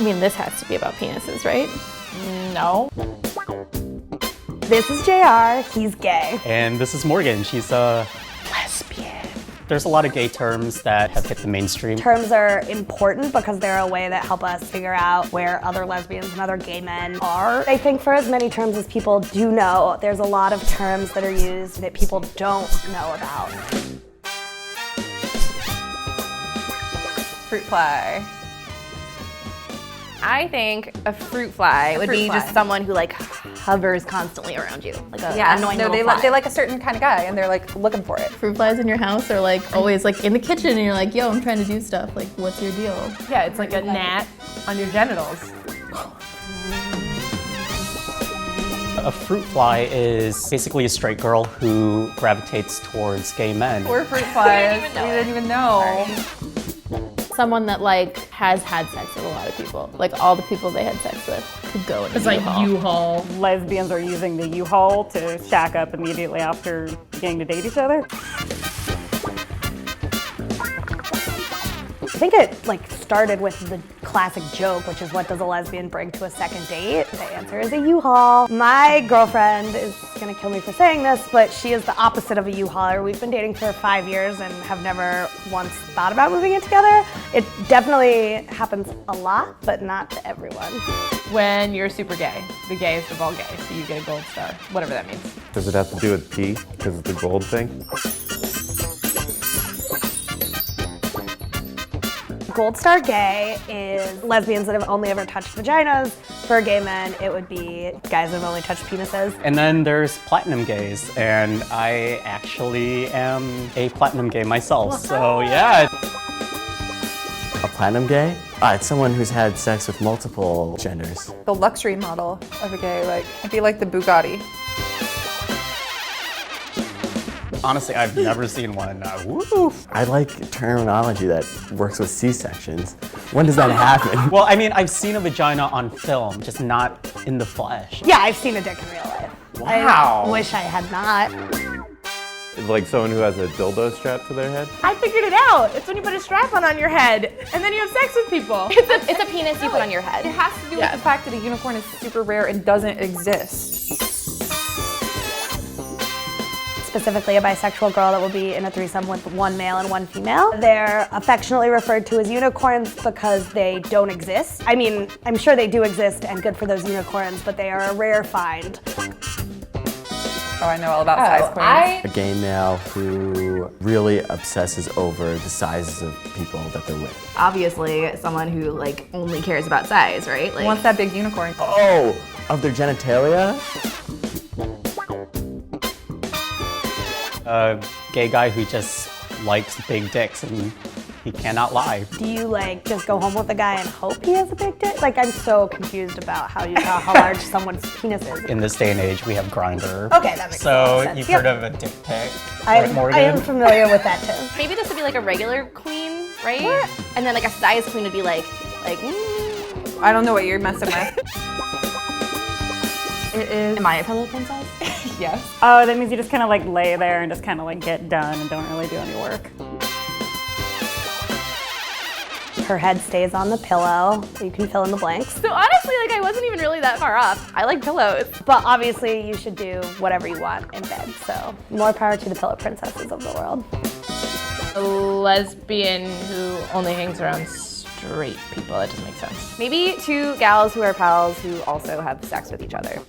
mean, this has to be about penises, right? No. This is JR, he's gay. And this is Morgan, she's a lesbian. There's a lot of gay terms that have hit the mainstream. Terms are important because they're a way that help us figure out where other lesbians and other gay men are. I think for as many terms as people do know, there's a lot of terms that are used that people don't know about. Fruit fly. I think a fruit fly would be fruit fly. just someone who like hovers constantly around you, like a annoying no, little fly. they like a certain kind of guy, and they're like looking for it. Fruit flies in your house are like always like in the kitchen, and you're like, yo, I'm trying to do stuff. Like, what's your deal? Yeah, it's like a gnat on your genitals. A fruit fly is basically a straight girl who gravitates towards gay men. We're fruit flies. We didn't even know. Someone that like has had sex with a lot of people. Like all the people they had sex with could go in a It's like U-Haul. U-Haul. Lesbians are using the U-Haul to shack up immediately after beginning to date each other. I think it like started with the classic joke, which is what does a lesbian bring to a second date? The answer is a U-Haul. My girlfriend is gonna kill me for saying this, but she is the opposite of a U-Hauler. We've been dating for 5 years and have never once thought about moving in together. It definitely happens a lot, but not to everyone. When you're super gay, the gayest of all gay, so you get a gold star, whatever that means. Does it have to do with pee? Because it's the gold thing? Gold star gay is lesbians that have only ever touched vaginas. For gay men, it would be guys that have only touched penises. And then there's platinum gays, and I actually am a platinum gay myself, so yeah. A platinum gay? It's someone who's had sex with multiple genders. The luxury model of a gay, like, it'd be like the Bugatti. Honestly, I've never seen one. Woo! I like terminology that works with C-sections. When does that happen? Well, I mean, I've seen a vagina on film, just not in the flesh. Yeah, I've seen a dick in real life. Wow. I wish I had not. It's like someone who has a dildo strapped to their head? I figured it out. It's when you put a strap-on on your head, and then you have sex with people. It's a penis you put on your head. It has to do with the fact that a unicorn is super rare and doesn't exist. Specifically a bisexual girl that will be in a threesome with one male and one female. They're affectionately referred to as unicorns because they don't exist. I mean, I'm sure they do exist and good for those unicorns, but they are a rare find. Oh, I know all about size queens. A gay male who really obsesses over the sizes of people that they're with. Obviously, someone who like only cares about size, right? Like, Wants that big unicorn. Oh, of their genitalia? A gay guy who just likes big dicks and he cannot lie. Do you like just go home with a guy and hope he has a big dick? Like I'm so confused about how large someone's penis is. In this day and age, we have Grindr. Okay, that makes So sense. you've Yep. heard of a dick pic, I right, Morgan? am familiar with that too. maybe this would be like a regular queen, right? And then like a size queen would be like. I don't know what you're messing with. It is. Am I a pillow princess? Yes. Oh, that means you just kind of like lay there and just kind of like get done and don't really do any work. Her head stays on the pillow. You can fill in the blanks. So honestly, like I wasn't even really that far off. I like pillows. But obviously you should do whatever you want in bed. So more power to the pillow princesses of the world. A lesbian who only hangs around straight people. That doesn't make sense. Maybe two gals who are pals who also have sex with each other.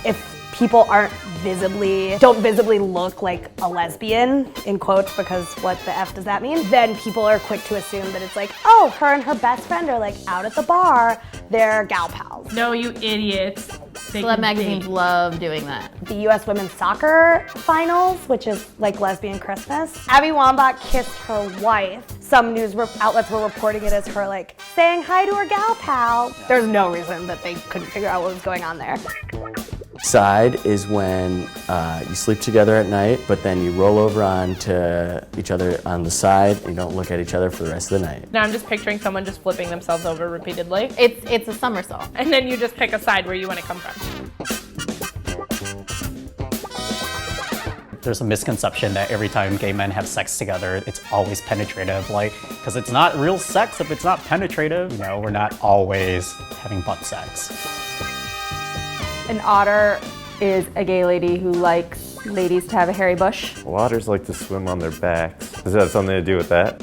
If people don't visibly look like a lesbian, in quotes, because what the F does that mean? Then people are quick to assume that it's like, oh, her and her best friend are like out at the bar, they're gal pals. No, you idiots. Celeb magazines love doing that. The US women's soccer finals, which is like lesbian Christmas. Abby Wambach kissed her wife. Some news outlets were reporting it as her like saying hi to her gal pal. There's no reason that they couldn't figure out what was going on there. Side is when you sleep together at night, but then you roll over onto each other on the side and you don't look at each other for the rest of the night. Now I'm just picturing someone just flipping themselves over repeatedly. It's a somersault. And then you just pick a side where you want to come from. There's a misconception that every time gay men have sex together, it's always penetrative, like, because it's not real sex if it's not penetrative. You know, we're not always having butt sex. An otter is a gay lady who likes ladies to have a hairy bush. Well, otters like to swim on their backs. Does that have something to do with that?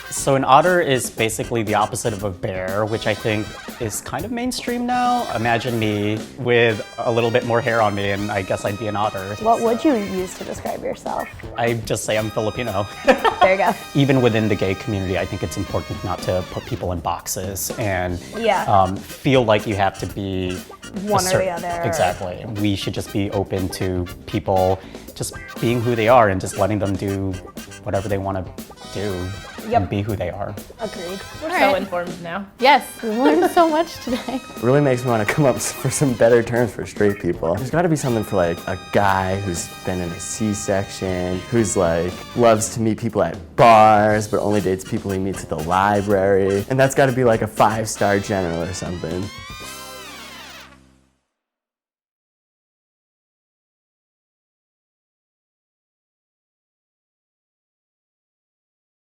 So an otter is basically the opposite of a bear, which I think is kind of mainstream now. Imagine me with a little bit more hair on me, and I guess I'd be an otter. What would you use to describe yourself? I just say I'm Filipino. There you go. Even within the gay community, I think it's important not to put people in boxes and feel like you have to be One or the other. Exactly. We should just be open to people just being who they are and just letting them do whatever they want to do and be who they are. Agreed. We're so informed now. Yes, we learned so much today. It really makes me want to come up for some better terms for straight people. There's got to be something for like a guy who's been in a C-section, who's like loves to meet people at bars, but only dates people he meets at the library. And that's got to be like a 5-star general or something.